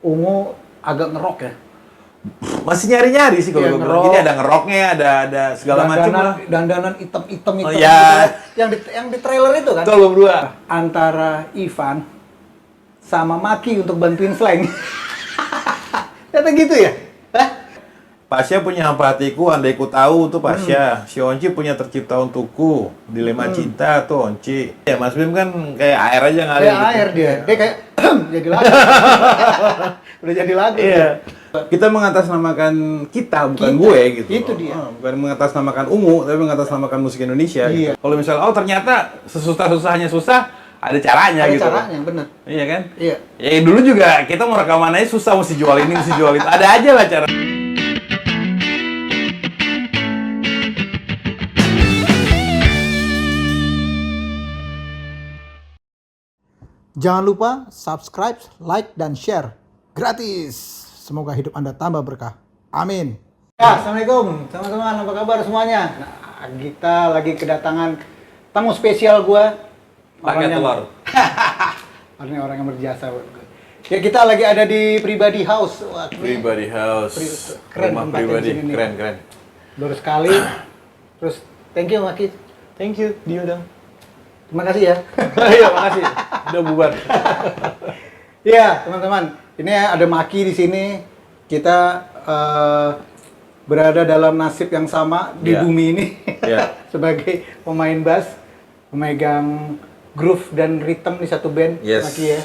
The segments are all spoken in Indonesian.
ungu agak ngerok ya. Masih nyari-nyari sih kalau Iya, gue bilang. Jadi ada ngeroknya, ada segala macam lah. Dandanan hitam-hitam Oh, gitu iya. kan. Yang di trailer itu kan. Betul berdua. Antara Ivan sama Maki untuk bantuin Slang. Ternyata gitu ya? Hah? Pasya punya hampa hatiku, andai ku tahu tuh Pasya. Si Onci punya tercipta untukku. Dilema cinta tuh Onci. Ya Mas Bim kan kayak air aja ngalir. Kayak air dia. Dia kayak jadi lagu. Udah jadi lagu. Iya. Kita mengatasnamakan kita, bukan Kita. gue gitu. Itu dia. Bukan mengatasnamakan ungu, tapi mengatasnamakan musik Indonesia. Iya. Gitu. Kalau misalnya, oh ternyata sesusah-susahnya susah, ada caranya Ada gitu. caranya, bener. Iya kan? Iya. Ya dulu juga kita mau rekaman aja susah, mesti jual ini, mesti jual itu. Ada aja lah cara. Jangan lupa subscribe, like, dan share. Gratis. Semoga hidup Anda tambah berkah. Amin. Ya, Assalamualaikum teman-teman, apa kabar semuanya? Nah, kita lagi kedatangan tamu spesial gua. Pakai telur. Ini orang yang berjasa. Ya, kita lagi ada di Pribadi House. Wah, ini Pribadi house. keren Rumah tempatnya pribadi. di sini nih. Keren. baru sekali. Terus, thank you Maki. Thank you, diundang. Terima kasih ya. Iya, makasih. Udah bubar. Iya, teman-teman. Ini ada Maki di sini. Kita berada dalam nasib yang sama di Iya. bumi ini. Iya. Sebagai pemain bass, pemegang groove dan rhythm di satu band. Yes. Maki ya.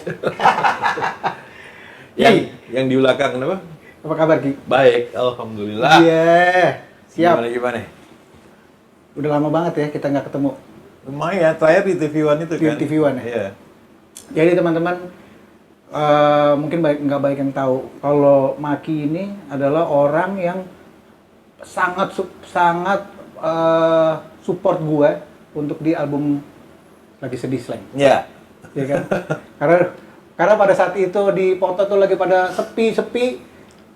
yang di belakang kenapa? Apa kabar Ki? Baik, alhamdulillah. Iya. Siap. Gimana? Udah lama banget ya kita nggak ketemu. Lumayan, terakhir di TV One itu Di kan. TV One ya? Iya. Jadi teman-teman, mungkin nggak baik yang tahu kalau Maki ini adalah orang yang sangat support gue untuk di album Lagi Sedih Slang, Iya. ya kan? karena pada saat itu di foto tuh lagi pada sepi,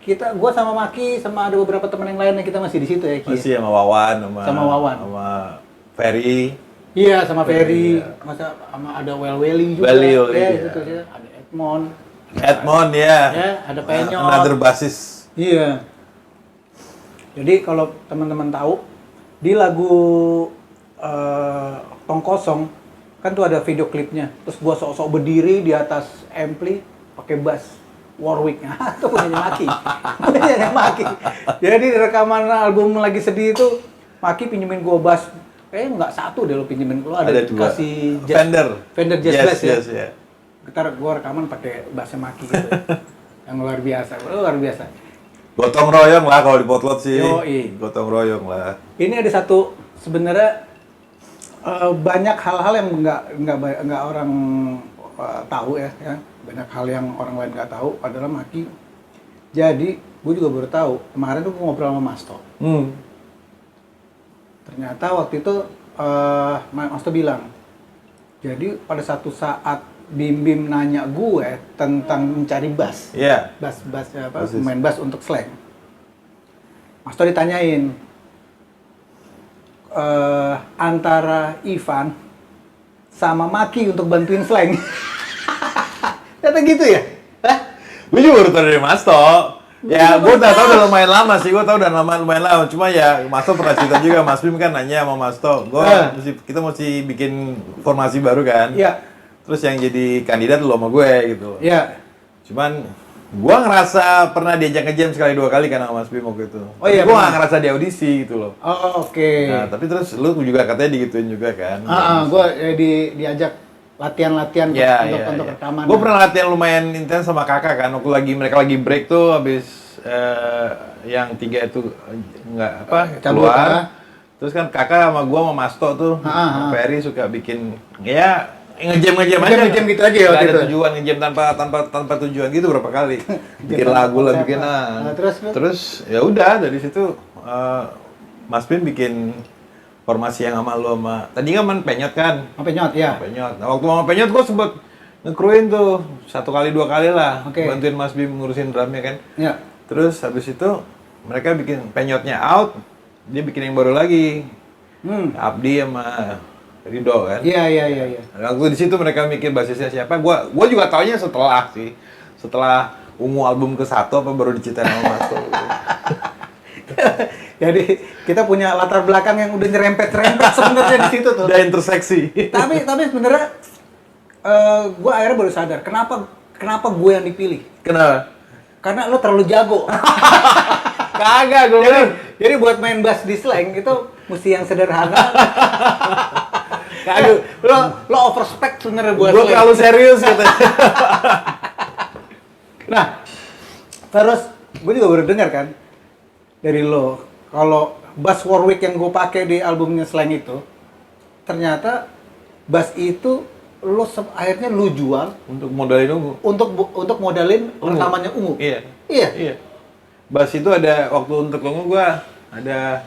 gue sama Maki sama ada beberapa teman yang lain yang kita masih di situ ya, Ki. Masih sama Wawan, Sama Wawan. sama Ferry. Iya, sama Ferry, Iya. masa sama ada Welly juga, Welly, ya, iya. gitu ya. Ada Edmond ya. Ya, ada Penyot. Another basis. Iya. Jadi kalau teman-teman tahu di lagu Tong Kosong kan tuh ada video klipnya. Terus gua sok-sok berdiri di atas ampli pakai bass Warwick. Nah, itu punyanya Maki. Jadi di rekaman album Lagi Sedih itu Maki pinjemin gua bass. Kayaknya nggak satu deh lo pinjemin. Lo ada Dua. kasih Fender Jazz Bass ya. Yes, ya. Ntar gua rekaman pakai bassnya Maki gitu. Yang luar biasa. Gotong royong lah kalau di Potlot sih. Yoi. Gotong royong lah. Ini ada satu sebenarnya banyak hal-hal yang nggak orang tahu ya, banyak hal yang orang lain nggak tahu adalah Maki. Jadi gue juga baru tahu kemarin tuh gue ngobrol sama Masto. Ternyata waktu itu Masto bilang, jadi pada satu saat Bim nanya gue tentang mencari bass, Iya. bass Basis. pemain bass untuk Slang. Masto ditanyain antara Ivan sama Maki untuk bantuin Slang. Ternyata gitu ya? Hah? Gue juga baru tahu dari Masto. Ya, gue udah tahu udah lumayan lama sih. Gue tahu udah lumayan lama. Cuma ya, Masto pernah cerita juga. Mas Bim kan nanya sama Masto. Kita mesti bikin formasi baru kan. Iya. Terus yang jadi kandidat lo sama gue gitu. Iya. Cuman gue ngerasa pernah diajak nge-jam sekali 2 kali kan sama Mas Bim waktu itu. Oh iya, Gue pernah. gak ngerasa di audisi gitu loh. Oh, oke. Nah, tapi terus lu juga katanya digituin juga kan. Gue diajak latihan-latihan untuk rekaman. Gue pernah latihan lumayan intens sama kakak kan. Waktu mereka lagi break tuh habis yang 3 itu keluar. Terus kan kakak sama gue sama Masto tuh, sama Ferry suka bikin ya ngejam aja. Ngejam gitu aja ya Nggak waktu ada itu? tujuan, ngejam tanpa tujuan gitu berapa kali. Bikin lagu lah, bikin Nah, terus ya udah dari situ Mas Bim bikin formasi yang sama lu sama tadi kan Penyot kan. Penyot ya. Penyot. Nah, waktu sama Penyot gua sempet nge-crewin tuh 1 kali 2 kali lah. Oke. Bantuin Mas Bim ngurusin drumnya kan. Ya. Terus habis itu mereka bikin Penyotnya out, dia bikin yang baru lagi. Abdi sama Rido kan. Iya. Waktu di situ mereka mikir basisnya siapa. Gua juga taunya setelah Ungu album ke-1 apa baru diciptain sama Masto? Jadi kita punya latar belakang yang udah nyerempet-nyerempet sebenarnya di situ tuh. Udah interseksi. Tapi sebenarnya gue akhirnya baru sadar kenapa gue yang dipilih. Kenapa? Karena lo terlalu jago. Kagak, gue bilang. Jadi buat main bass di slang itu mesti yang sederhana. Kagak. Lo overspec sebenarnya buat Gue slang. terlalu serius gitu. Nah, terus gue juga baru dengar kan dari lo kalau bass Warwick yang gue pakai di albumnya Slang itu ternyata bass itu akhirnya lu jual Untuk modalin Ungu. untuk modalin Ungu. rekamannya Ungu. Iya. Iya. Iya. Bass itu ada waktu untuk Ungu gua ada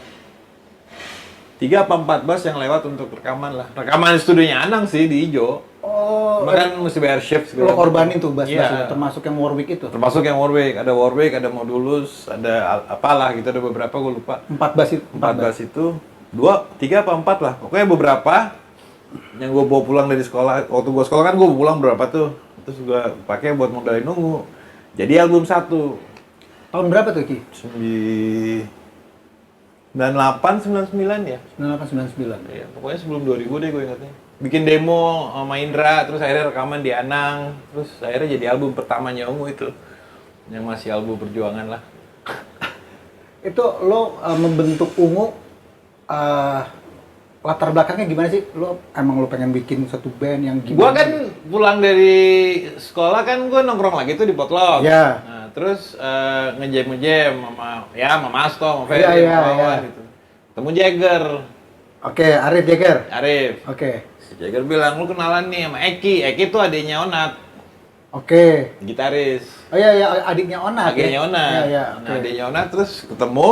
3 apa 4 bass yang lewat untuk rekaman lah. Rekaman di studionya Anang sih di Ijo. Oh, Cuma kan mesti bayar shift lo korbanin tuh bass Iya. itu, termasuk yang Warwick itu. Termasuk yang Warwick, ada Modulus, ada apalah gitu, ada beberapa gue lupa. 4 bass itu. 4 bass itu 3 apa 4 lah. Pokoknya beberapa yang gue bawa pulang dari sekolah. Waktu gue sekolah kan gue bawa pulang berapa tuh. Terus gue pakai buat modalin Ungu. Jadi album 1. Tahun berapa tuh Ki? 98, 99 ya? 9899. Iya, pokoknya sebelum 2000 deh gue ingatnya. Bikin demo sama Indra, terus akhirnya rekaman di Anang, terus akhirnya jadi album pertamanya Ungu itu. Yang masih album perjuangan lah. Itu lo membentuk Ungu latar belakangnya gimana sih? Lo pengen bikin satu band yang gimana? Gua kan pulang dari sekolah kan gue nongkrong lagi tuh di Potlot. Iya. Nah, terus ngejam sama Masto, sama Ferry, Iya, iya, sama Wawan iya. gitu. Ketemu Jagger. Oke, Arif Jagger. Arif. Oke. Si Jagger bilang, lu kenalan nih sama Eki. Eki tuh adiknya Onat, Oke. gitaris. Oh iya, adiknya Onat. Adiknya Onat. Iya, Nah, oke. adiknya Onat terus ketemu.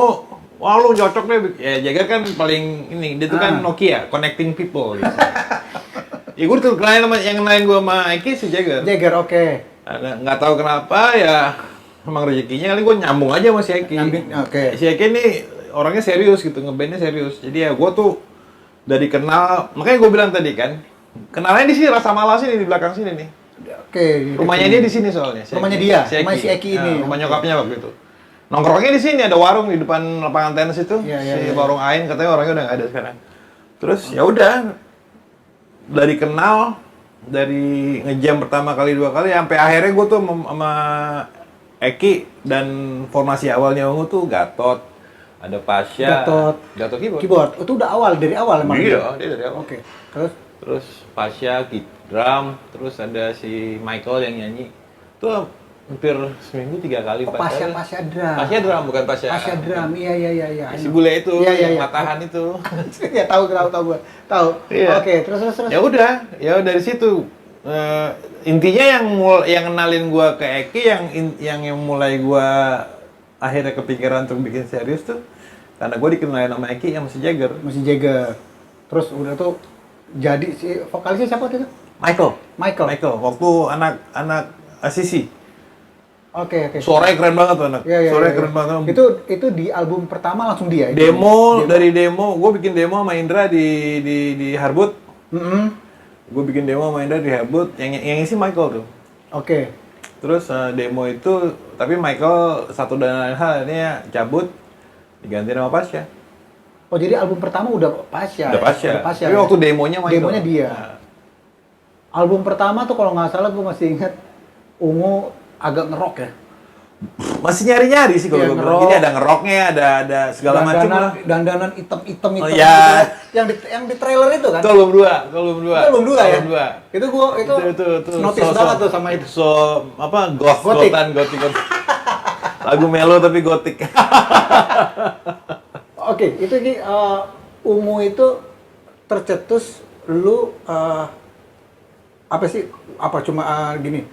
Wah, lu cocok deh. Ya, Jagger kan paling ini, dia tuh kan Nokia, connecting people gitu. Ya gue tuh yang kenalin gue sama Eki si Jagger. Jagger, oke. Nggak tahu kenapa ya, emang rezekinya kali gue nyambung aja sama si Eki. Oke. Si Eki ini orangnya serius gitu, ngebandnya serius. Jadi ya gue tuh dari kenal, makanya gue bilang tadi kan, kenalnya di sini Rasa Malas ini di belakang sini nih. Oke. Rumahnya dia di sini soalnya. Rumahnya dia? Rumah si Eki ini? Rumah nyokapnya waktu itu. Nongkrongnya di sini, ada warung di depan lapangan tenis itu. Iya, iya, si iya. warung Ain, katanya orangnya udah nggak ada sekarang. Terus ya udah, dari kenal, dari ngejam pertama kali 2 kali, sampai akhirnya gue tuh sama Eki dan formasi awalnya Ungu tuh Gatot, ada Pasha, Gatot Keyboard. Itu udah dari awal emang. Iya, dia dari awal. Oke. Terus Pasha, drum, terus ada si Michael yang nyanyi. Tuh hampir seminggu 3 kali, 4 kali. Pasha drum. Pasha drum, bukan Pasha. Pasha drum. Iya. Si bule itu, Iya. yang matahan itu. Ya tahu gue. Tahu. Iya. Oke, terus. Ya udah, dari situ. Intinya yang kenalin gua ke Eki, yang mulai gua akhirnya kepikiran untuk bikin serius tuh karena gua dikenalin sama Eki yang masih Jagger. Masih Jagger. Terus udah tuh jadi si vokalisnya siapa tuh? Michael. Waktu anak Asisi. Oke. Suaranya keren banget tuh anak. Iya. Suaranya keren banget. Itu di album pertama langsung dia. Dari demo, gue bikin demo sama Indra di Harbut. Gue bikin demo sama Indra di Harbut, yang isi Michael tuh. Oke. Terus demo itu, tapi Michael satu dan lain hal ini cabut, diganti nama Pasha. Oh jadi album pertama udah Pasha. Udah Pasha. Tapi ya? waktu demonya Michael. Demonya dia. Nah. Album pertama tuh kalau nggak salah gue masih ingat Ungu agak ngerok ya. Masih nyari-nyari sih kalau Iya, gue bilang. Ini ada ngeroknya, ada segala macam lah. Dandanan hitam-hitam Oh, iya. gitu. Yang di trailer itu kan? Itu album 2. Album 2 ya? Album 2. Itu notice banget tuh sama itu. Gotik. Lagu melo tapi gotik. Oke, itu Ungu itu tercetus lu gini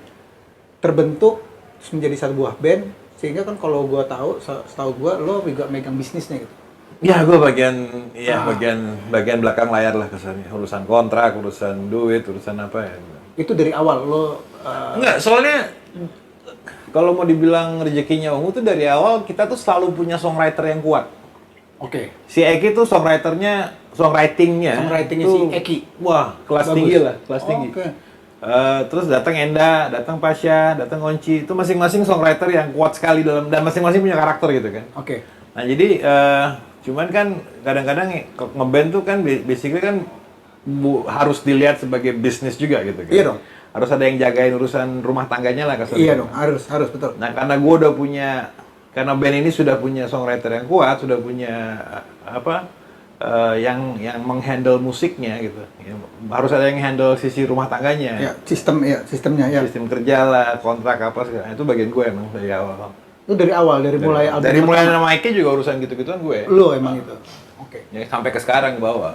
terbentuk terus menjadi satu buah band sehingga kan kalau gua setahu gua lo juga megang bisnisnya gitu. Ya, gue bagian belakang layar lah kesannya. Urusan kontrak, urusan duit, urusan apa ya. Itu dari awal lo Enggak, soalnya kalau mau dibilang rezekinya Ungu tuh dari awal kita tuh selalu punya songwriter yang kuat. Oke. Si Eki tuh songwritingnya Songwritingnya tuh, si Eki. Wah, kelas Bagus. tinggi lah, kelas tinggi. Oke. Terus datang Enda, datang Pasha, datang Onci. Itu masing-masing songwriter yang kuat sekali dalam, dan masing-masing punya karakter gitu kan. Oke. Nah jadi cuman kan kadang-kadang ngeband tuh kan basically kan harus dilihat sebagai bisnis juga gitu kan. Iya dong. Harus ada yang jagain urusan rumah tangganya lah kasarnya. Iya dong, harus betul. Nah karena gue udah punya, karena band ini sudah punya songwriter yang kuat, sudah punya yang menghandle musiknya gitu. Ya, harus ada yang handle sisi rumah tangganya. Ya, sistemnya ya. Sistem kerja lah, kontrak apa segala. Itu bagian gue emang dari awal. Itu dari awal, dari mulai album Dari mulai pertama. nama Ike juga urusan gitu-gituan gue. Lu emang itu. Oke. Ya, sampai ke sekarang ke bawah.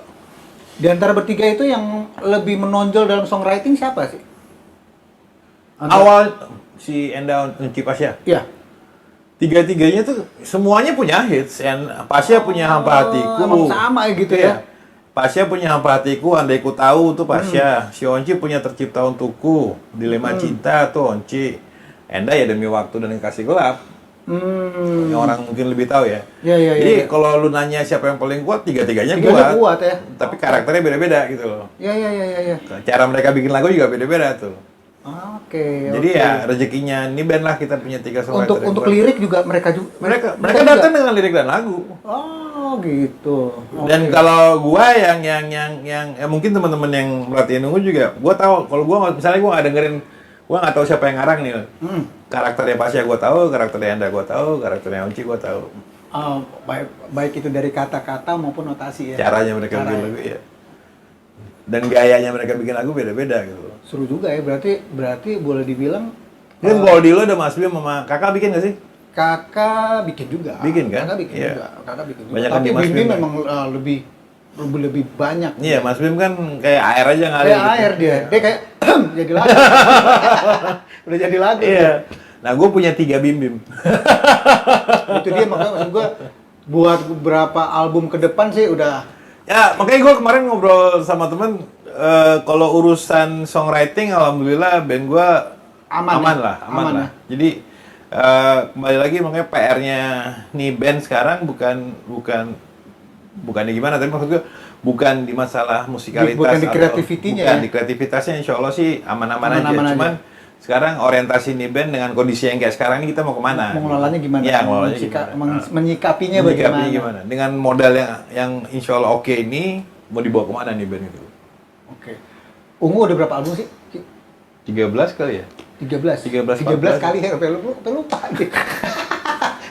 Di antara bertiga itu yang lebih menonjol dalam songwriting siapa sih? Awal si Enda Onci Pasha. Iya. Tiga-tiganya tuh semuanya punya hits. Pasha punya Hampa Hatiku. Emang sama gitu ya. Pasha punya Hampa Hatiku, Andai Ku Tahu tuh Pasha. Si Onci punya Tercipta Untukku, Dilema Cinta tuh Onci. Enda ya Demi Waktu dan Kasih Gelap. Yang orang mungkin lebih tahu ya. Iya. Jadi kalau lu nanya siapa yang paling kuat, tiga-tiganya Tiganya kuat ya. Tapi karakternya beda-beda gitu loh. Iya. Cara mereka bikin lagu juga beda-beda tuh. Oke. Jadi ya rezekinya ini band lah kita punya 3 songwriter. Untuk lirik juga mereka mereka juga datang dengan lirik dan lagu. Oh gitu. Dan kalau gua yang mungkin teman-teman yang perhatiin nunggu juga, gua tahu kalau gua misalnya gua nggak dengerin, gua nggak tahu siapa yang ngarang nih. Karakternya Pasha gua tahu, karakternya Enda gua tahu, karakternya Onci gua tahu. Baik itu dari kata-kata maupun notasi ya. Caranya mereka bikin lagu ya. Dan gayanya mereka bikin lagu beda-beda gitu. Seru juga ya, berarti boleh dibilang. Kan kalau di lo ada Mas Bim sama Kakak bikin nggak sih? Kakak bikin juga. Bikin kan? Kakak bikin Iya. juga. Kakak bikin juga. Banyak kan Tapi di Mas Bim Bim kan? memang lebih banyak. Iya, Mas Bim kan kayak air aja ngalir. Kayak gitu. air dia kayak jadi lagu. Udah jadi lagu. Iya. Nah, gue punya 3 Bim. Itu dia makanya maksud gue buat beberapa album ke depan sih udah. Ya, makanya gue kemarin ngobrol sama temen, kalau urusan songwriting, alhamdulillah band gue aman lah. Jadi kembali lagi makanya PR-nya nih band sekarang bukan gimana, tapi maksud gue bukan di masalah musikalitas, Bukan di kreativitinya bukan ya? di kreativitasnya, insya Allah sih aman-aman aja. Aman-aman aja. Cuman sekarang orientasi nih band dengan kondisi yang kayak sekarang ini kita mau kemana? Mengelolanya gimana? Iya, mengelolanya gimana? Menyikapinya bagaimana? Dengan modal yang insya Allah oke ini, mau dibawa kemana nih band itu? Oke. Ungu udah berapa album sih? 13 kali ya? 13 13 kali ya, sampai lupa.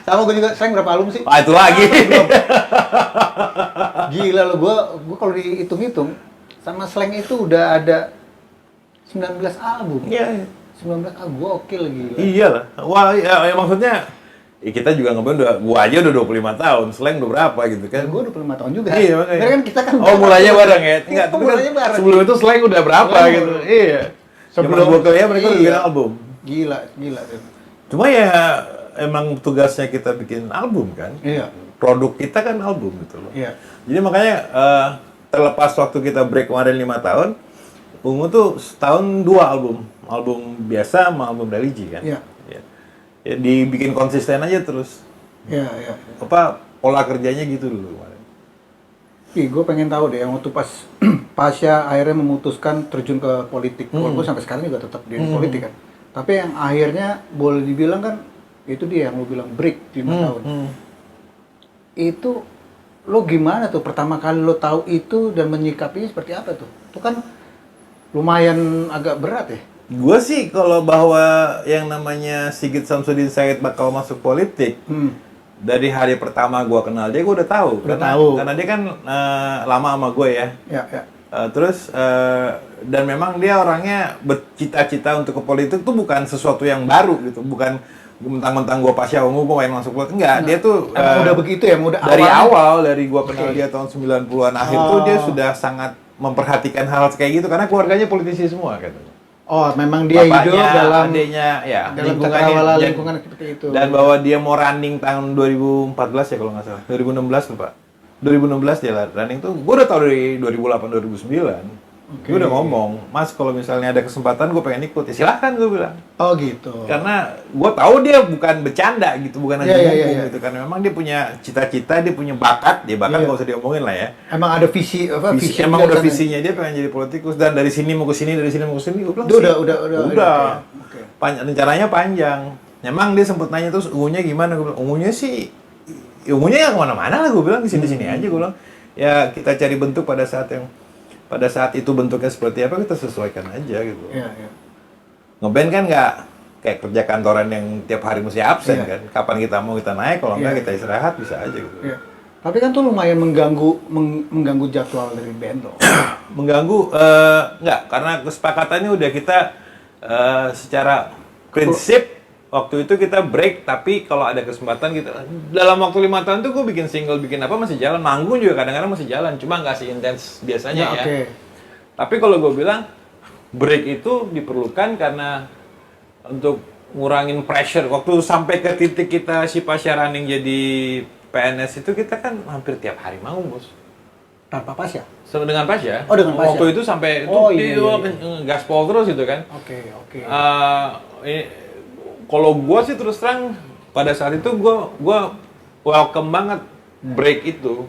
Sama gue juga, Slang berapa album sih? Ah, itu lagi. Gila lo, gue kalau dihitung-hitung sama Slang itu udah ada 19 album. Iya. 19 album, gue oke lagi. Iyalah. Wah, ya maksudnya kita juga ngeband gua aja udah 25 tahun, Slang udah berapa gitu kan? Gue 25 tahun juga. Iya, makanya. Karena kan kita kan mulainya bareng ya? Enggak, tapi kan mulainya bareng. sebelum itu Slang udah berapa Slang gitu. udah- Iya. Sebelum gua kuliah mereka udah bikin album. Gila. Cuma ya emang tugasnya kita bikin album kan? Iya. Produk kita kan album gitu loh. Iya. Jadi makanya terlepas waktu kita break kemarin 5 tahun, Ungu tuh setahun 2 album. Album biasa sama album religi kan? Iya. Ya dibikin konsisten aja terus. Iya. Pola kerjanya gitu dulu kemarin. Gue pengen tahu deh, waktu pas Pasha akhirnya memutuskan terjun ke politik. Walaupun sampai sekarang juga tetap di politik kan. Tapi yang akhirnya boleh dibilang kan, itu dia yang lo bilang break 5 tahun. Itu lo gimana tuh pertama kali lo tahu itu dan menyikapinya seperti apa tuh? Itu kan lumayan agak berat ya. Gue sih kalau bahwa yang namanya Sigit Samsudin Said bakal masuk politik, dari hari pertama gue kenal dia, gue udah tahu. Karena dia kan lama sama gue ya. Ya. Dan memang dia orangnya bercita-cita untuk ke politik tuh bukan sesuatu yang baru gitu, bukan mentang-mentang gue Pasha Ungu gue main masuk politik, enggak. Dia tuh udah begitu ya, udah dari awal, dari gue kenal dia tahun 90-an akhir tuh dia sudah sangat memperhatikan hal kayak gitu karena keluarganya politisi semua katanya. Oh, memang dia Bapaknya, hidup dalam adiknya, ya, dalam cakrawala lingkungan seperti itu. Dan bahwa dia mau running tahun 2014 ya kalau nggak salah, 2016 tuh Pak. 2016 dia running tuh, gue udah tahu dari 2008 2009. Gue udah ngomong, Mas kalau misalnya ada kesempatan gue pengen ikut, ya silahkan gue bilang. Oh gitu. Karena gue tahu dia bukan bercanda gitu, bukan aja ngomong gitu. Karena memang dia punya cita-cita, dia punya bakat, dia bakat nggak usah diomongin lah ya. Emang ada visi apa? Visi emang udah visinya dia pengen jadi politikus, dan dari sini mau ke sini, dari sini mau ke sini. Gue bilang udah. Rencananya panjang. Memang dia sempat nanya terus ungunya gimana? Gue bilang ungunya sih, ungunya ya kemana-mana lah. Gue bilang di sini-sini aja. Gue bilang ya kita cari bentuk pada saat itu bentuknya seperti apa kita sesuaikan aja gitu. Ngeband kan nggak kayak kerja kantoran yang tiap hari mesti absen kan. Kapan kita mau kita naik, kalau nggak kita istirahat bisa aja gitu. Tapi kan tuh lumayan mengganggu jadwal dari band loh. Mengganggu nggak, karena kesepakatannya udah kita secara prinsip waktu itu kita break, tapi kalau ada kesempatan kita dalam waktu 5 tahun tuh gue bikin single, bikin apa masih jalan, manggung juga kadang-kadang masih jalan, cuma nggak seintens biasanya ya. Tapi kalau gue bilang break itu diperlukan karena untuk ngurangin pressure. Waktu sampai ke titik kita si Pasya Running jadi PNS itu kita kan hampir tiap hari manggung bos. Tanpa Pasya? Dengan Pasya. Oh dengan Pasya. Waktu itu sampai gaspol terus gitu kan. Oke. Kalau gue sih terus terang pada saat itu gue welcome banget break itu,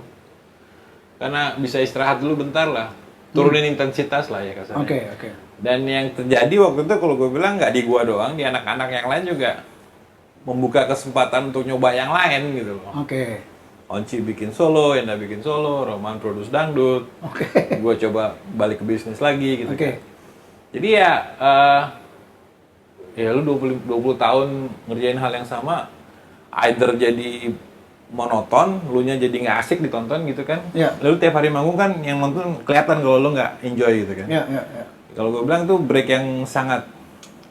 karena bisa istirahat dulu bentar lah, turunin intensitas lah ya kasarnya. Oke. Dan yang terjadi waktu itu kalau gue bilang nggak di gue doang, di anak-anak yang lain juga membuka kesempatan untuk nyoba yang lain gitu loh. Onci bikin solo, Enda bikin solo, Roman produce dangdut, gue coba balik ke bisnis lagi gitu. Kan. Jadi ya lu 20 tahun ngerjain hal yang sama, either jadi monoton, lu nya jadi nggak asik ditonton gitu kan. Lalu tiap hari manggung kan yang nonton kelihatan kalau lu nggak enjoy gitu kan. Kalau gue bilang tuh break yang sangat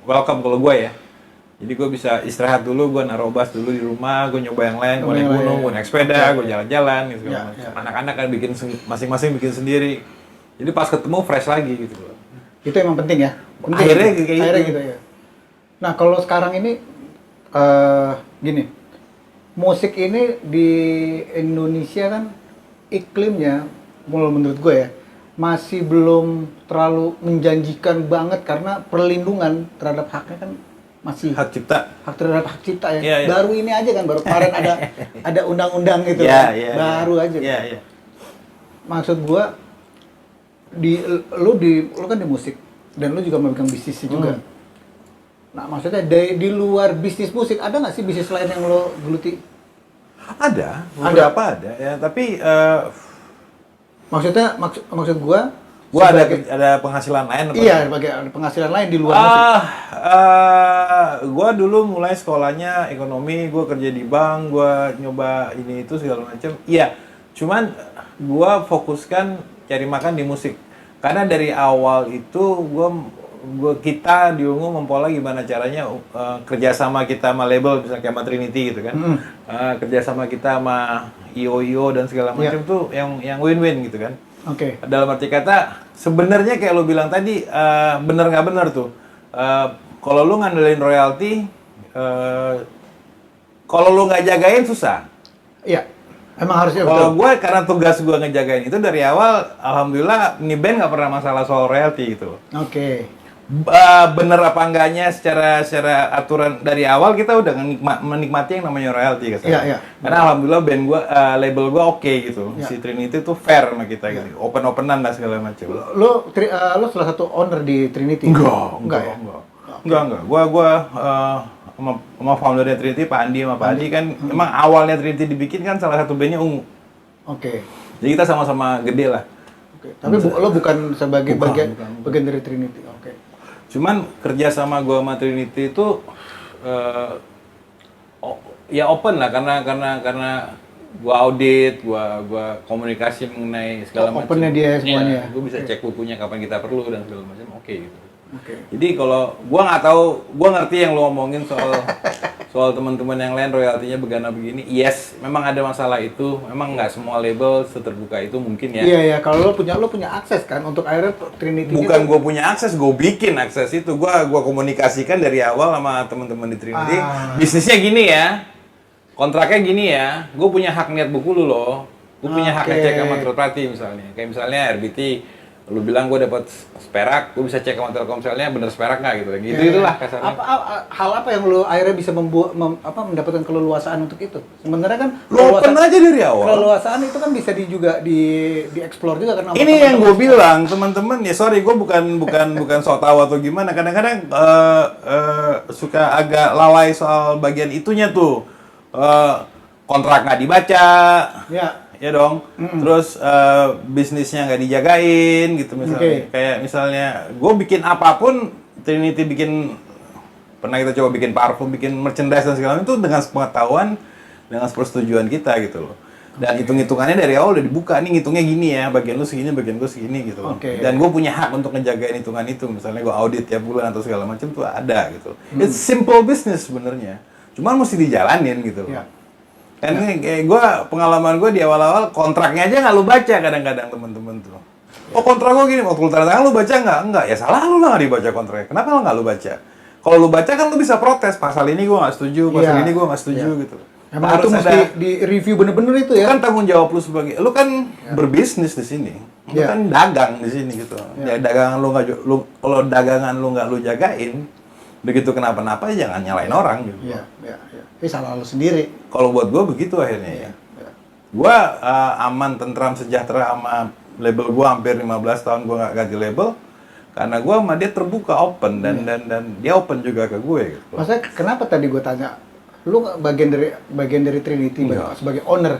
welcome kalau gue ya. Jadi gue bisa istirahat dulu, gue naruh bass dulu di rumah, gue nyoba yang lain, gue naik gunung, gue naik sepeda, gue jalan-jalan gitu. Anak-anak kan bikin masing-masing bikin sendiri. Jadi pas ketemu fresh lagi gitu loh. Itu emang penting ya. Akhirnya gitu ya. Nah kalau sekarang ini gini, musik ini di Indonesia kan iklimnya, menurut gue ya, masih belum terlalu menjanjikan banget karena perlindungan terhadap haknya kan masih hak terhadap hak cipta ya. Baru ini aja kan, baru kemarin ada undang-undang gitu baru aja. Maksud gue lu kan di musik dan lu juga memegang bisnis juga. Nah, maksudnya di luar bisnis musik, ada nggak sih bisnis lain yang lo geluti? Ada, beberapa ada ya, tapi maksud gua ada penghasilan lain. Iya, ada penghasilan lain di luar musik. Gua dulu mulai sekolahnya ekonomi, gua kerja di bank, gua nyoba ini itu segala macam. Iya, cuman gua fokuskan cari makan di musik. Karena dari awal itu kita di Ungu mempola gimana caranya kerjasama kita sama label misalnya kayak sama Trinity gitu kan, kerjasama kita sama IO dan segala macam tuh yang win-win gitu kan. Dalam arti kata sebenarnya kayak lo bilang tadi bener nggak bener tuh, kalau lo ngandelin royalti, kalau lo nggak jagain susah. Iya. Emang harusnya betul. Kalau gue karena tugas gue ngejagain itu dari awal, alhamdulillah ini band nggak pernah masalah soal royalti gitu. Bener apa enggaknya secara aturan dari awal kita udah menikmati yang namanya royalti kan. Karena alhamdulillah band gua label gua oke gitu. Si Trinity tuh fair sama kita gitu. Open-openan lah segala macam. Lo salah satu owner di Trinity? Enggak. Gua sama foundernya Trinity, Pak Andi sama Pak Adi kan emang awalnya Trinity dibikin kan salah satu bandnya Ungu. Jadi kita sama-sama gede lah. Tapi lo bukan sebagai bagian dari Trinity. Cuman kerja sama gue sama Trinity itu ya open lah karena gue audit, gue komunikasi mengenai segala macam. Opennya dia semuanya. Gue bisa cek bukunya kapan kita perlu dan segala macam. Gitu. Jadi kalau gue nggak tahu, gue ngerti yang lo ngomongin soal teman-teman yang lain royaltinya begini. Yes, memang ada masalah itu. Memang nggak semua label seterbuka itu mungkin ya. Iya. Kalau lo punya akses kan untuk akhirnya Trinity. Bukan gue punya akses, gue bikin akses itu. Gue komunikasikan dari awal sama teman-teman di Trinity. Bisnisnya gini ya, kontraknya gini ya. Gue punya hak niat buku lu loh. Gue punya hak ngecek sama third party misalnya. Kayak misalnya RBT. lu bilang gue dapat sperak, gue bisa cek sama Telkomselnya bener sperak nggak gitu, itulah kasarnya. Hal apa yang lu akhirnya bisa mendapatkan keleluasaan untuk itu? Sebenarnya kan Lu open aja dari awal. Keleluasaan itu kan bisa juga dieksplor juga kan. Ini yang gue bilang teman-teman, ya sorry gue bukan sok tahu atau gimana, kadang-kadang suka agak lalai soal bagian itunya tuh. Kontrak nggak dibaca. Ya dong. Terus bisnisnya nggak dijagain gitu misalnya. Kayak misalnya gue bikin apapun, Trinity pernah kita coba bikin parfum, bikin merchandise dan segala macam itu dengan pengetahuan, dengan persetujuan kita gitu loh. Dan hitung-hitungannya dari awal udah dibuka, nih ngitungnya gini ya, bagian lu segini, bagian gue segini gitu loh. Dan gue punya hak untuk ngejagain hitungan itu, misalnya gue audit tiap bulan atau segala macam tuh ada gitu. It's simple business sebenarnya, cuman mesti dijalanin gitu loh. Kan kayak gue, pengalaman gue di awal-awal kontraknya aja nggak lu baca kadang-kadang temen-temen tuh. Oh kontrak gue gini, waktu lu tanda tangan lu baca nggak? Enggak, ya salah lu lah nggak dibaca kontraknya. Kenapa lu nggak lu baca? Kalau lu baca kan lu bisa protes, pasal ini gue nggak setuju, pasal ini gue nggak setuju gitu. Emang itu mesti di-review bener-bener itu ya? Itu kan tanggung jawab lu sebagai, lu kan berbisnis di sini. Lu kan dagang di sini gitu. Ya dagangan kalau dagangan lu nggak lu jagain, begitu kenapa-napa jangan nyalain orang gitu. Ini salah lu sendiri. Kalau buat gue begitu akhirnya ya. Gue aman, tentram, sejahtera sama label gue hampir 15 tahun gue nggak ganti label. Karena gue sama dia terbuka, open, dan dia open juga ke gue gitu. Maksudnya kenapa tadi gue tanya, lu bagian dari Trinity sebagai owner.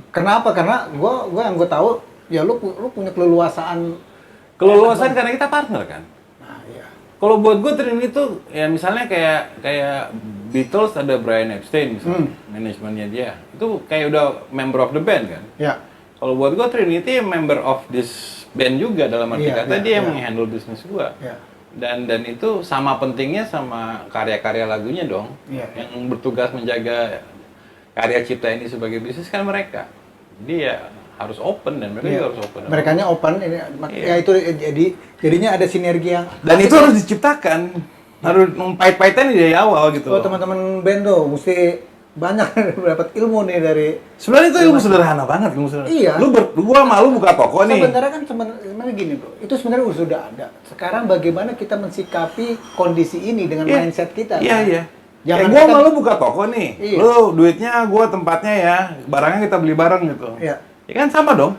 Kenapa? Karena yang gue tahu ya lu punya keleluasaan karena kita partner kan. Kalau buat gue Trinity itu ya misalnya kayak Beatles ada Brian Epstein misalnya, manajemennya dia. Itu kayak udah member of the band kan. Kalau buat gue Trinity member of this band juga, dalam arti kata dia yang menghandle bisnis gue. Dan itu sama pentingnya sama karya-karya lagunya dong. Yang bertugas menjaga karya cipta ini sebagai bisnis kan mereka. Jadi ya harus open, dan mereka juga harus open. Merekanya open, ini ya itu jadinya ada sinergi yang dan itu harus diciptakan. Harus pahit-pahitan dari awal gitu. Teman-teman band tuh mesti banyak dapat ilmu nih dari. Sebenarnya itu ilmu sederhana banget, ilmu sederhana. Iya. Gua malu buka toko nih. Sebenarnya gini bro, itu sebenarnya sudah ada. Sekarang bagaimana kita mensikapi kondisi ini dengan mindset kita? Iya. Kayak gua malu buka toko nih. Lu duitnya, gua tempatnya ya, barangnya kita beli bareng gitu. Ya kan sama dong.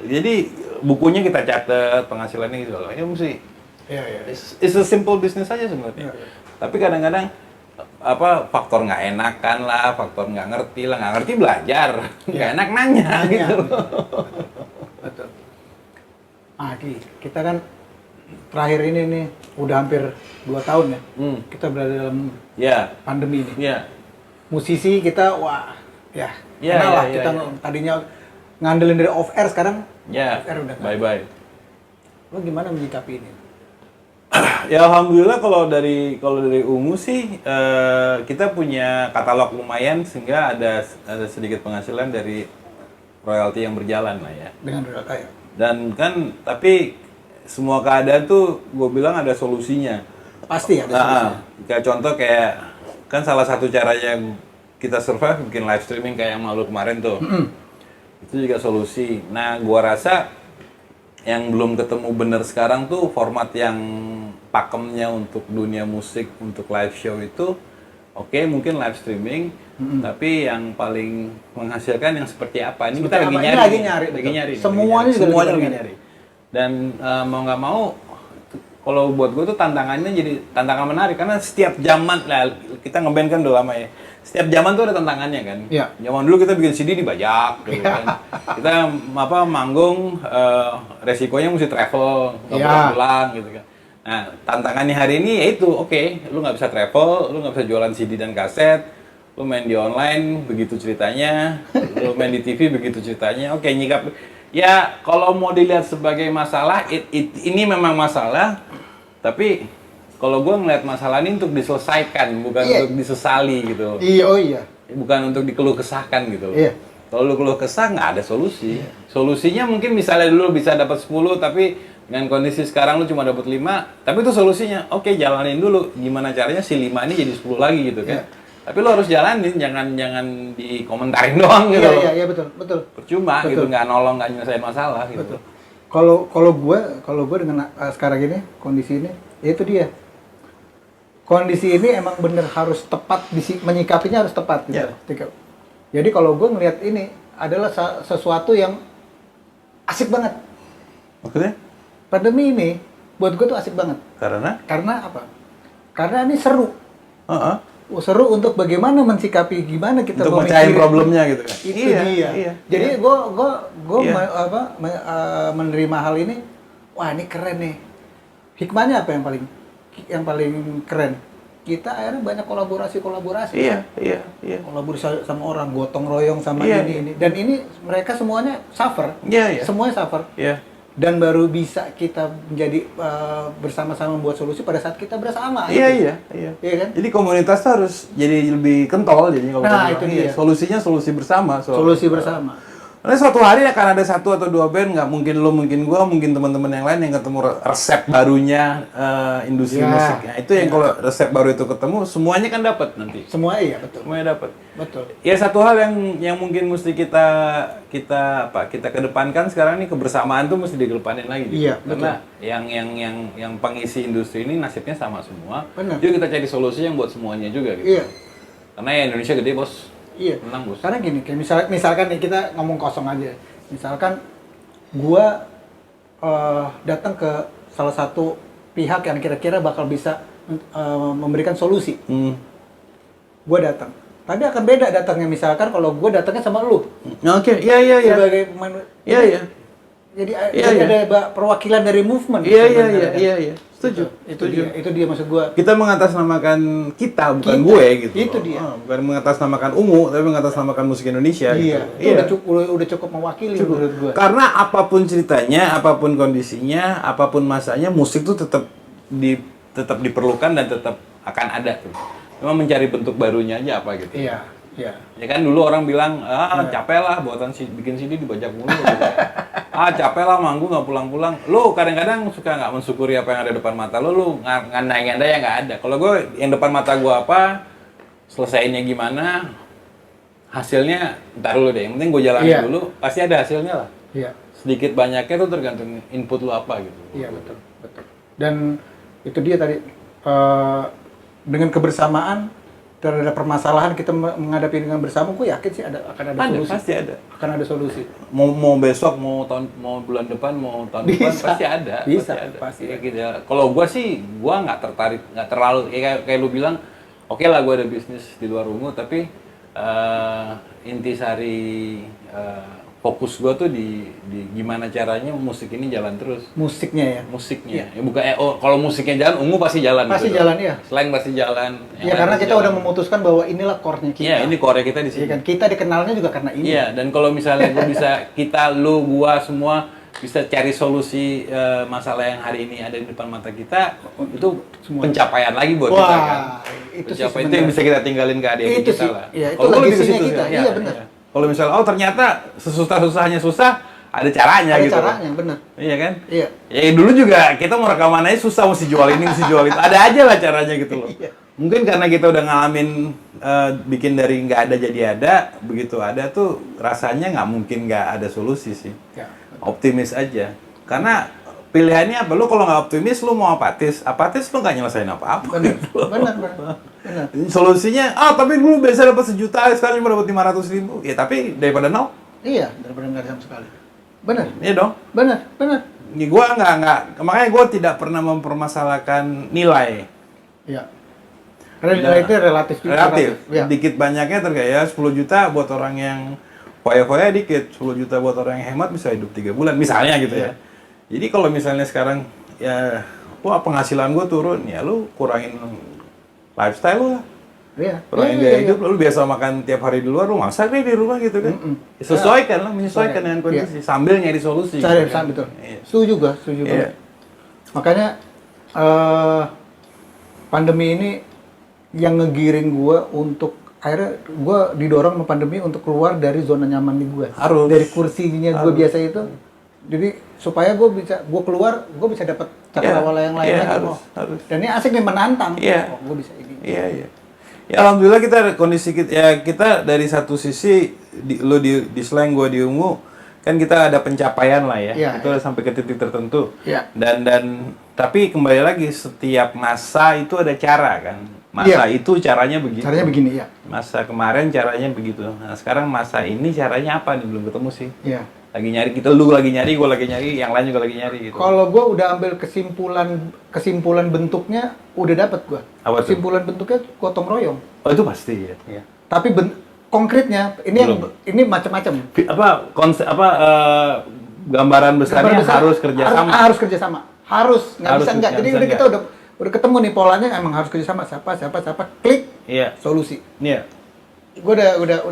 Jadi bukunya kita catat, penghasilannya gitu loh. Ya mesti. It's a simple business aja sebenarnya. Tapi kadang-kadang faktor nggak enakan lah, faktor nggak ngerti belajar, nggak enak nanya gitu. Betul. Kita kan terakhir ini nih udah hampir 2 tahun ya. Kita berada dalam pandemi ini. Musisi kita kenal lah kita tadinya ngandelin dari off air, sekarang off air udah. Bye. Lo gimana menyikapi ini? Ya alhamdulillah kalau dari Ungu sih kita punya katalog lumayan sehingga ada sedikit penghasilan dari royalti yang berjalan lah ya. Dengan royalti ya. Dan kan tapi semua keadaan tuh gue bilang ada solusinya. Pasti ada solusinya. Kayak contoh kayak kan salah satu caranya kita survive bikin live streaming kayak yang malu kemarin tuh. Itu juga solusi. Nah, gua rasa yang belum ketemu bener sekarang tuh format yang pakemnya untuk dunia musik, untuk live show itu mungkin live streaming, tapi yang paling menghasilkan yang seperti apa? Ini kita lagi nyari. Semuanya lagi nyari. Dan mau nggak mau, kalau buat gue tuh tantangannya jadi tantangan menarik karena setiap zaman lah kita ngeband kan udah lama ya. Setiap zaman tuh ada tantangannya kan. Zaman dulu kita bikin CD dibajak gitu kan. Kita manggung resikonya mesti travel, nggak boleh pulang gitu kan. Nah, tantangannya hari ini yaitu lu nggak bisa travel, lu nggak bisa jualan CD dan kaset, lu main di online begitu ceritanya, lu main di TV begitu ceritanya. Nyikap. Ya, kalau mau dilihat sebagai masalah, ini memang masalah, tapi kalau gue ngeliat masalah ini untuk diselesaikan, bukan untuk disesali gitu. Bukan untuk dikeluh kesahkan gitu. Kalau lu keluh kesah, nggak ada solusi. Solusinya mungkin misalnya dulu bisa dapat 10, tapi dengan kondisi sekarang lu cuma dapat 5, tapi itu solusinya. Jalanin dulu. Gimana caranya si 5 ini jadi 10 lagi gitu kan. Tapi lu harus jalanin, jangan dikomentarin doang gitu. Iya, betul. Percuma gitu, nggak nolong, nggak nyelesain masalah gitu. Betul. kalau gue dengan sekarang ini kondisi ini, ya itu dia. Kondisi ini emang bener harus tepat, menyikapinya harus tepat gitu. Yeah. Jadi kalau gue ngelihat ini adalah sesuatu yang asik banget. Maksudnya? Pandemi ini buat gue tuh asik banget. Karena apa? Karena ini seru. Seru untuk bagaimana mensikapi, gimana kita untuk mecahin problemnya gitu kan. Itu dia. Iya. Jadi gue menerima hal ini, wah ini keren nih. Hikmahnya apa yang paling keren? Kita akhirnya banyak kolaborasi. Iya. Kolaborasi sama orang, gotong royong sama ini. Dan ini mereka semuanya suffer. Iya. Semuanya suffer. Iya. Dan baru bisa kita menjadi bersama-sama membuat solusi pada saat kita bersama. Iya. Iya kan? Jadi komunitas tuh harus jadi lebih kental jadi kalau itu dia. Solusinya solusi bersama. Solusi bersama. Karena suatu hari akan ada 1 atau 2 band, nggak mungkin lo, mungkin gua, mungkin teman-teman yang lain yang ketemu resep barunya industri musik. Nah, itu yang kalau resep baru itu ketemu, semuanya kan dapat nanti. Iya betul. Semuanya dapat. Betul. Ya satu hal yang mungkin mesti kita kedepankan sekarang ini, kebersamaan tuh mesti dikedepanin lagi. Iya, Karena yang pengisi industri ini nasibnya sama semua. Benar. Jadi kita cari solusi yang buat semuanya juga gitu. Iya. Karena ya Indonesia gede, Bos. Iya. Tenang, Bos. Karena gini, kayak misalkan nih kita ngomong kosong aja. Misalkan gua datang ke salah satu pihak yang kira-kira bakal bisa memberikan solusi. Gua datang. Tapi akan beda datangnya misalkan kalau gua datangnya sama lu. Oke, iya. Sebagai Iya. Jadi ada perwakilan dari movement. Iya. Setuju. Itu dia maksud gua. Kita mengatasnamakan kita, bukan gue gitu. Itu dia. Bukan mengatasnamakan ungu, tapi mengatasnamakan musik Indonesia. Iya. Gitu. Udah cukup mewakili menurut gua. Karena apapun ceritanya, apapun kondisinya, apapun masanya, musik tuh tetap diperlukan dan tetap akan ada tuh. Cuma mencari bentuk barunya aja apa gitu. Iya. Ya kan dulu orang bilang, capek lah bikin CD dibajak mulu gitu. Capek lah manggung nggak pulang-pulang. Lu kadang-kadang suka nggak mensyukuri apa yang ada depan mata lu ngandai-ngandai yang nggak ada. Kalau gue yang depan mata gue apa, selesainya gimana, hasilnya ntar dulu deh. Yang penting gue jalanin dulu, pasti ada hasilnya lah. Iya. Sedikit banyaknya tuh tergantung input lu apa gitu. Iya betul. Dan itu dia tadi dengan kebersamaan terhadap permasalahan kita menghadapi dengan bersama, gue yakin sih akan ada solusi. Pasti ada. Akan ada solusi. Mau besok, mau bulan depan, mau tahun depan pasti ada. Pasti. Ya, gitu. Kalau gue sih, gue nggak terlalu kayak lu bilang, oke lah gue ada bisnis di luar ungu, tapi intisari fokus gue tuh di gimana caranya musik ini jalan terus. Musiknya. Ya bukan kalau musiknya jalan, ungu pasti jalan. Pasti gitu. jalan ya. Slang pasti jalan. Ya karena kita udah memutuskan bahwa inilah core-nya kita. Iya, ini core kita di sini. Iya kan, kita dikenalnya juga karena ini. Iya, dan kalau misalnya gue bisa, lu, gua semua bisa cari solusi masalah yang hari ini ada di depan mata kita, itu semua pencapaian lagi buat kita kan. Itu yang bisa kita tinggalin ke adik-adik kita lah. Iya, itu legasinya kita. Iya, benar. Kalau misalnya ternyata sesusah-susahnya susah, ada caranya gitu. Ada caranya, benar. Iya kan? Iya. Ya dulu juga kita mau rekaman aja susah, mesti jual ini, mesti jual itu. Ada aja lah caranya gitu loh. Iya. Mungkin karena kita udah ngalamin bikin dari nggak ada jadi ada, begitu ada tuh rasanya nggak mungkin nggak ada solusi sih. Ya, optimis aja. Karena pilihannya apa? Lu kalau nggak optimis, lu mau apatis lu nggak nyelesain apa-apa. Benar. Solusinya, tapi dulu biasa dapat 1 juta, sekarang cuma dapat 500.000. Ya tapi daripada nol. Iya, daripada nggak sama sekali. Benar. Iya dong. Benar. Ini gua nggak, makanya gua tidak pernah mempermasalahkan nilai. Iya. Karena nilai itu relatif. Ya. Dikit banyaknya tergaya 10 juta buat orang yang foya-foya dikit, 10 juta buat orang yang hemat bisa hidup 3 bulan, misalnya gitu ya. Jadi kalau misalnya sekarang ya, penghasilan gua turun, ya lu kurangin lifestyle lu lah. Iya. Kurangin gaya hidup, lu biasa makan tiap hari di luar, lu masak deh di rumah gitu kan. Sesuaikan lah, menyesuaikan dengan kondisi, sambil nyari solusi. Betul. Setuju banget. Makanya pandemi ini yang ngegiring gue untuk akhirnya gue didorong sama pandemi untuk keluar dari zona nyaman gue. Harus. Dari kursinya gue biasa itu. Jadi supaya gue keluar, gue bisa dapat cakrawala yang lain lagi. Harus. Dan ini asik nih, menantang. Iya. Gue bisa ini. Iya. Ya alhamdulillah kita kondisi kita, ya kita dari satu sisi lu di slang, gue di ungu, kan kita ada pencapaian lah ya, Iya, itu udah sampai ke titik tertentu. Iya. Dan tapi kembali lagi setiap masa itu ada cara kan. Masa itu caranya begitu. Caranya begini ya. Masa kemarin caranya begitu. Nah sekarang masa ini caranya apa nih, belum ketemu sih. Iya. Lagi nyari, lu lagi nyari, gue lagi nyari, yang lain juga lagi nyari gitu. Kalau gue udah ambil kesimpulan bentuknya udah dapat gue. Apa tuh? Kesimpulan bentuknya gotong royong. Oh itu pasti ya. Iya. Tapi konkretnya ini macam-macam. Gambaran besarnya harus kerjasama. Harus kerjasama. Harus nggak Harus, bisa enggak. nggak Jadi bisa udah kita nggak. udah ketemu nih polanya, emang harus kerjasama. Siapa klik Iya. solusi. Iya. Gue udah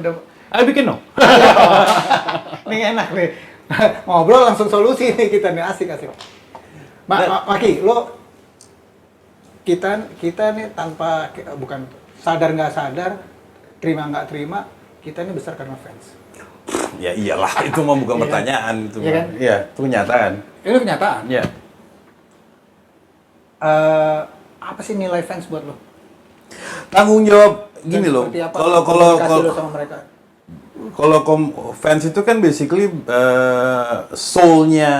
Ayo bikin dong. Ini enak nih. Ngobrol langsung solusi nih kita nih, asik. Maki, kita nih tanpa bukan sadar nggak sadar, terima nggak terima, kita ini besar karena fans. Ya iyalah, itu mah bukan pertanyaan itu. Iya kan? Iya, itu kenyataan. Ini kenyataan. Iya. Apa sih nilai fans buat lo? Tanggung jawab gini loh. Seperti apa Kalau komunikasi lo sama mereka? Kalau fans itu kan basically soul-nya,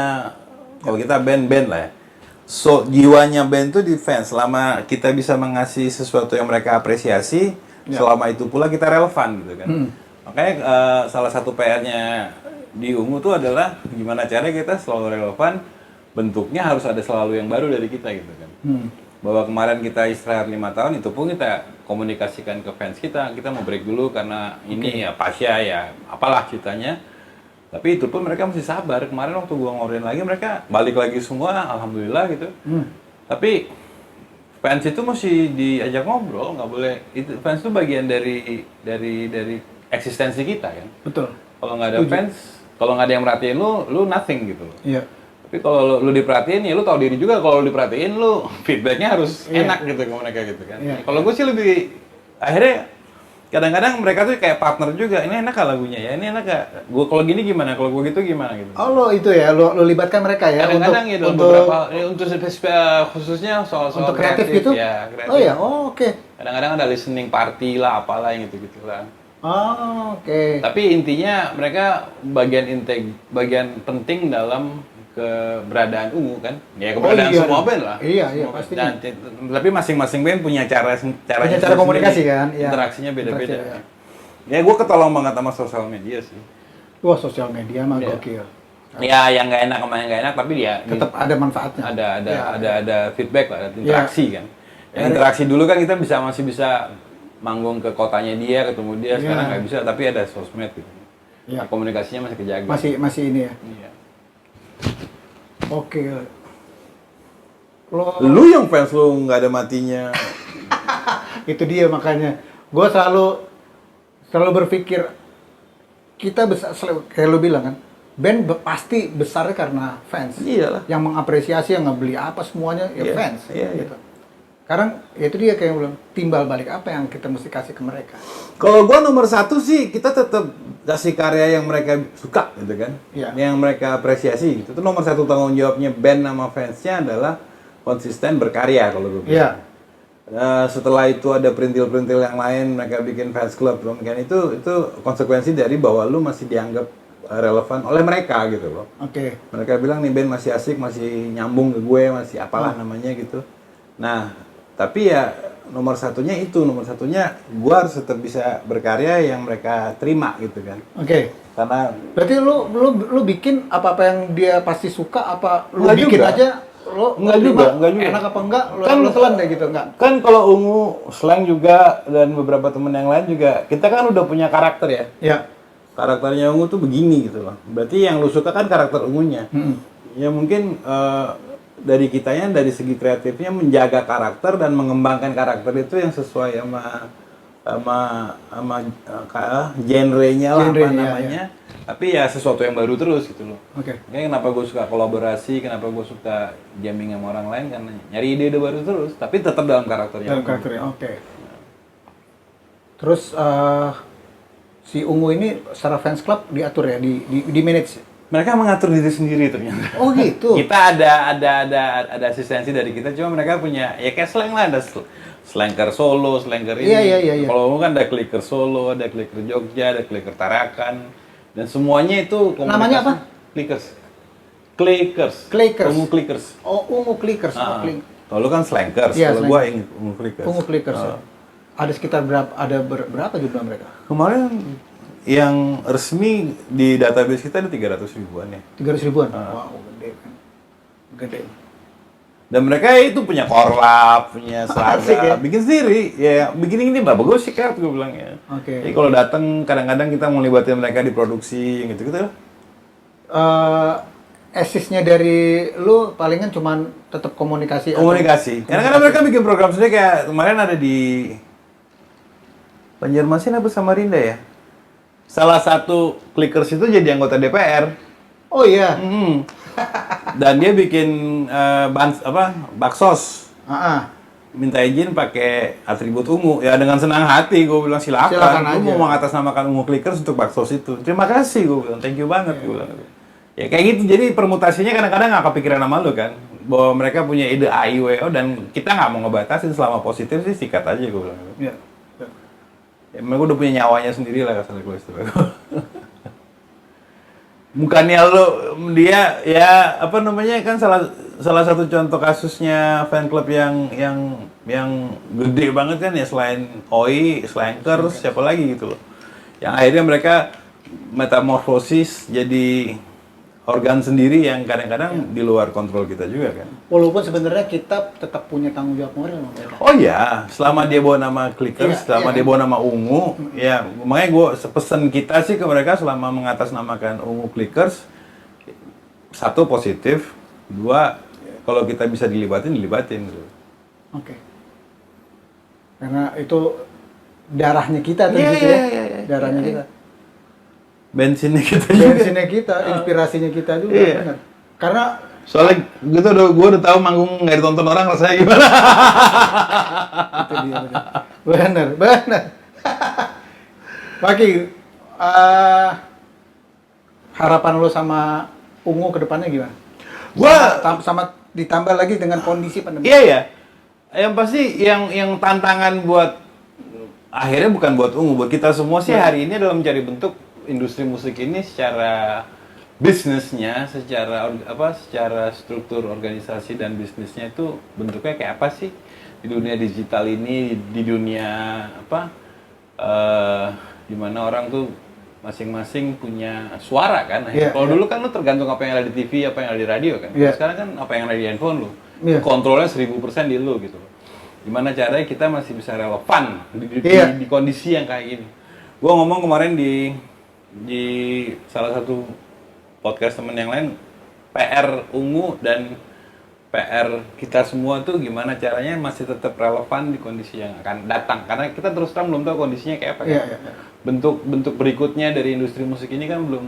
kalau kita band lah ya. So, jiwanya band itu di fans. Selama kita bisa mengasih sesuatu yang mereka apresiasi, selama itu pula kita relevan gitu kan. Makanya salah satu PR-nya di Ungu tuh adalah gimana caranya kita selalu relevan, bentuknya harus ada selalu yang baru dari kita gitu kan. Bahwa kemarin kita istirahat 5 tahun, itu pun kita komunikasikan ke fans kita mau break dulu karena ini ya Pasya ya apalah ceritanya. Tapi itu pun mereka mesti sabar. Kemarin waktu gua ngobrolin lagi, mereka balik lagi semua, alhamdulillah gitu. Tapi fans itu mesti diajak ngobrol, nggak boleh. Itu fans itu bagian dari eksistensi kita kan. Betul. Kalau nggak ada fans, kalau nggak ada yang merhatiin lu nothing gitu. Iya. Tapi kalau lu diperhatiin ya lu tahu diri juga, kalau lu diperhatiin lu feedbacknya harus enak gitu ke mereka gitu kan. Kalau gue sih lebih akhirnya kadang-kadang mereka tuh kayak partner juga. Ini enak gak lagunya ya? Ini enak gak? Gue kalau gini gimana? Kalau gue gitu gimana gitu? Oh lo itu ya, lo libatkan mereka ya Kadang-kadang ya dalam beberapa untuk khususnya soal untuk kreatif gitu. Ya, kreatif. Oh ya, oke. Kadang-kadang ada listening party lah, apalah yang gitu-gitu lah. Oh, oke. Tapi intinya mereka bagian penting dalam keberadaan Ungu kan, ya keberadaan semua band lah. Iya, pasti. Tapi masing-masing band punya cara komunikasi sendiri. kan, iya. Interaksinya beda-beda. Interaksi, Ya gue ketolong banget sama sosial media sih. Wah, sosial media mah gokil. Ya yang nggak enak sama yang nggak enak, tapi dia tetap ada manfaatnya. Ada feedback lah, ada interaksi kan. Yang interaksi dulu kan kita masih bisa manggung ke kotanya dia, ketemu dia. Sekarang nggak bisa, tapi ada sosmed gitu. Ya. Komunikasinya masih kejaga. Masih ini ya. Iya. Oke. Lu yang fans lu nggak ada matinya. Itu dia makanya. Gue selalu berpikir kita besar, kayak lu bilang kan, band pasti besarnya karena fans. Iyalah. Yang mengapresiasi, yang ngebeli apa semuanya ya fans. Iya. Gitu. Sekarang ya itu dia kayak bilang, timbal balik apa yang kita mesti kasih ke mereka. Kalau gua nomor satu sih kita tetap kasih karya yang mereka suka gitu kan, yang mereka apresiasi gitu. Itu nomor satu tanggung jawabnya band sama fansnya adalah konsisten berkarya kalau gue bilang. Setelah itu ada perintil-perintil yang lain, mereka bikin fans club, kan itu konsekuensi dari bahwa lu masih dianggap relevan oleh mereka gitu loh. Oke. Mereka bilang nih band masih asik, masih nyambung ke gue, masih apalah namanya gitu. Nah, tapi ya nomor satunya gue harus tetap bisa berkarya yang mereka terima gitu kan. Oke. Karena berarti lu bikin apa yang dia pasti suka, apa lu enggak bikin juga. aja lo enggak juga. Enak apa enggak kan, lo telan deh gitu enggak. Kan kalau Ungu, Slang juga dan beberapa temen yang lain juga kita kan udah punya karakter ya. Iya. Karakternya Ungu tuh begini gitu loh. Berarti yang lu suka kan karakter Ungunya. Ya mungkin dari kitanya dari segi kreatifnya menjaga karakter dan mengembangkan karakter itu yang sesuai sama genre-nya lah apa namanya. Ya. Tapi ya sesuatu yang baru terus gitu loh. Oke. Kenapa gue suka kolaborasi, kenapa gue suka jamming sama orang lain, karena nyari ide-ide baru terus, tapi tetap dalam karakternya. Dalam karakternya, oke. Terus si Ungu ini secara fans club diatur ya, di manage. Mereka mengatur diri sendiri ternyata. Oh gitu. Kita ada asistensi dari kita, cuma mereka punya ya kayak Slang lah, ada Slanker Solo, Slanker ini. Iya. Kalau kan ada Clicker Solo, ada Clicker Jogja, ada Clicker Tarakan. Dan semuanya itu Namanya apa? Clickers. Ungu Clickers. Oh, Ungu Clickers. Kalau lu kan Slankers, Iya, kalau gua Ungu Clickers. Ungu Clickers. Ya. Ada sekitar berapa jumlah mereka? Kemarin yang resmi di database kita ada 300 ribuan ya. 300 ribuan? Wow, gede kan. Gede. Dan mereka itu punya korlap, punya seragam, ya? bikin sendiri. Ya, bikin ini bagus sih kan, gue bilang ya. Oke. Jadi kalau datang kadang-kadang kita mau libatin mereka di produksi gitu-gitu. Asisnya dari lu palingan cuman tetap komunikasi. Komunikasi. Kadang-kadang mereka bikin program sendiri kayak kemarin ada di Banjarmasin apa Samarinda ya. Salah satu Clickers itu jadi anggota DPR. Oh iya. Dan dia bikin baksos. Minta izin pakai atribut ungu. Ya dengan senang hati gue bilang silakan aja. Gue mau mengatasnamakan Ungu Clickers untuk baksos itu. Terima kasih gue bilang. Thank you banget gue bilang. Ya kayak gitu. Jadi permutasinya kadang-kadang nggak kepikiran sama lu kan. Bahwa mereka punya ide AIWO dan kita nggak mau ngebatasin selama positif sih sikat aja gue bilang. Iya. Ya, mereka udah punya nyawanya sendiri lah kasar gue istilah. Bukannya lo dia ya apa namanya kan salah satu contoh kasusnya fan club yang gede banget kan ya selain OI, Slankers, siapa lagi gitu loh. Yang akhirnya mereka metamorfosis jadi organ sendiri yang kadang-kadang di luar kontrol kita juga kan. Walaupun sebenarnya kita tetap punya tanggung jawab moral sama mereka. Oh ya, selama dia bawa nama Clickers, selama dia bawa nama Ungu, ya makanya gue pesen kita sih ke mereka selama mengatasnamakan Ungu Clickers, satu positif, dua kalau kita bisa dilibatin gitu. Oke. Karena itu darahnya kita tuh gitu ya. Darahnya kita. Bensinnya kita, inspirasinya kita juga, benar. Karena soalnya gitu gue udah tahu manggung nggak ditonton orang rasanya gimana. Itu dia, benar. Maki, harapan lo sama Ungu ke depannya gimana? Sama ditambah lagi dengan kondisi pandemi. Iya. Yang pasti yang tantangan buat akhirnya bukan buat Ungu, buat kita semua sih hari ini adalah mencari bentuk industri musik ini secara bisnisnya, secara struktur organisasi dan bisnisnya itu bentuknya kayak apa sih di dunia digital ini, di dunia di mana orang tuh masing-masing punya suara kan. Kalau dulu kan lu tergantung apa yang ada di TV, apa yang ada di radio kan. Sekarang kan apa yang ada di handphone lu. Kontrolnya 1000% di lu gitu. Gimana caranya kita masih bisa relevan di kondisi yang kayak gini. Gua ngomong kemarin di salah satu podcast temen yang lain, PR Ungu dan PR kita semua tuh gimana caranya masih tetap relevan di kondisi yang akan datang, karena kita terus terang belum tahu kondisinya kayak apa kan. Bentuk berikutnya dari industri musik ini kan belum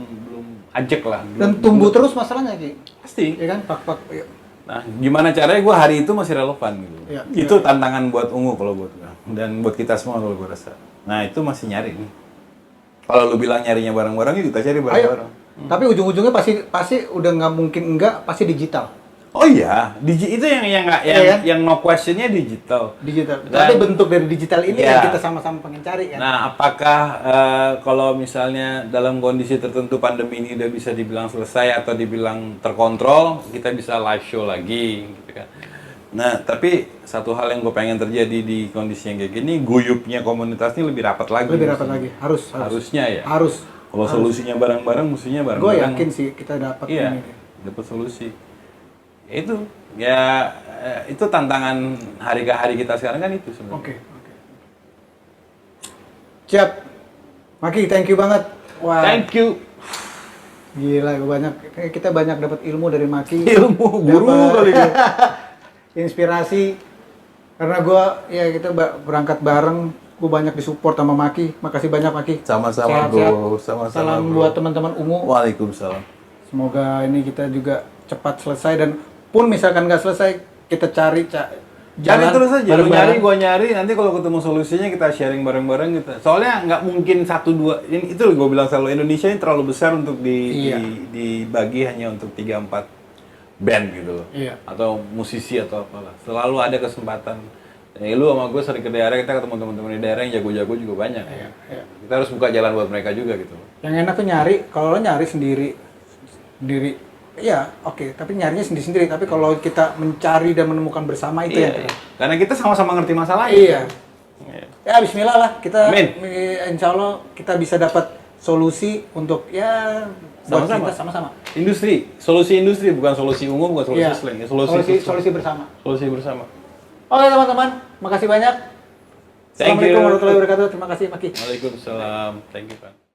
ajek lah. Dan tumbuh terus masalahnya Ki. Pasti. Ya kan, pak. Nah, gimana caranya gue hari itu masih relevan gitu. Itu tantangan buat Ungu kalau buat gue dan buat kita semua kalau gue rasa. Nah itu masih nyari nih. Kalau lu bilang nyarinya bareng-bareng, ya kita cari bareng-bareng. Tapi ujung-ujungnya pasti udah nggak mungkin pasti digital. Oh iya, itu yang no questionnya digital. Tapi bentuk dari digital ini yang kita sama-sama pengen cari kan. Nah, apakah kalau misalnya dalam kondisi tertentu pandemi ini udah bisa dibilang selesai atau dibilang terkontrol, kita bisa live show lagi, gitu kan? Nah, tapi satu hal yang gue pengen terjadi di kondisi yang kayak gini, guyupnya komunitas ini lebih rapat lagi. Harusnya ya. Kalau solusinya bareng-bareng, mestinya bareng-bareng. Gue yakin sih kita dapat ini. Dapat solusi. Itu tantangan hari ke hari kita sekarang kan itu sebenarnya. Oke. Siap. Maki, thank you banget. Wah. Thank you. Gila, kita banyak dapat ilmu dari Maki. Guru kali ya. Inspirasi. Karena kita berangkat bareng, gue banyak disupport sama Maki. Makasih banyak Maki. Sama-sama bro. Sama-sama. Salam buat teman-teman Ungu. Waalaikumsalam. Semoga ini kita juga cepat selesai, dan pun misalkan nggak selesai, kita cari jalan terus aja. Lu nyari, gua nyari, nanti kalau ketemu solusinya kita sharing bareng-bareng gitu. Soalnya nggak mungkin 1-2, itu gua bilang selalu, Indonesia ini terlalu besar untuk dibagi hanya untuk 3-4 band gitu loh. Atau musisi atau apalah. Selalu ada kesempatan. Lu sama gue sering ke daerah, kita ketemu teman-teman di daerah yang jago-jago juga banyak. Iya. Kita harus buka jalan buat mereka juga gitu. Yang enak tuh nyari, kalau lo nyari sendiri, ya oke, tapi nyarinya sendiri-sendiri. Tapi kalau kita mencari dan menemukan bersama itu yang Iya. Karena kita sama-sama ngerti masalahnya. Iya. Iya. Ya Bismillah lah, kita Amin. insya Allah kita bisa dapat solusi untuk ya buat Sama-sama. kita sama-sama. Industri, solusi industri, bukan solusi umum, bukan solusi Iya. slang. Solusi bersama. Solusi bersama. Oke teman-teman, makasih banyak. Thank you. Assalamualaikum warahmatullahi wabarakatuh. Terima kasih Maki. Waalaikumsalam. Thank you, Pak.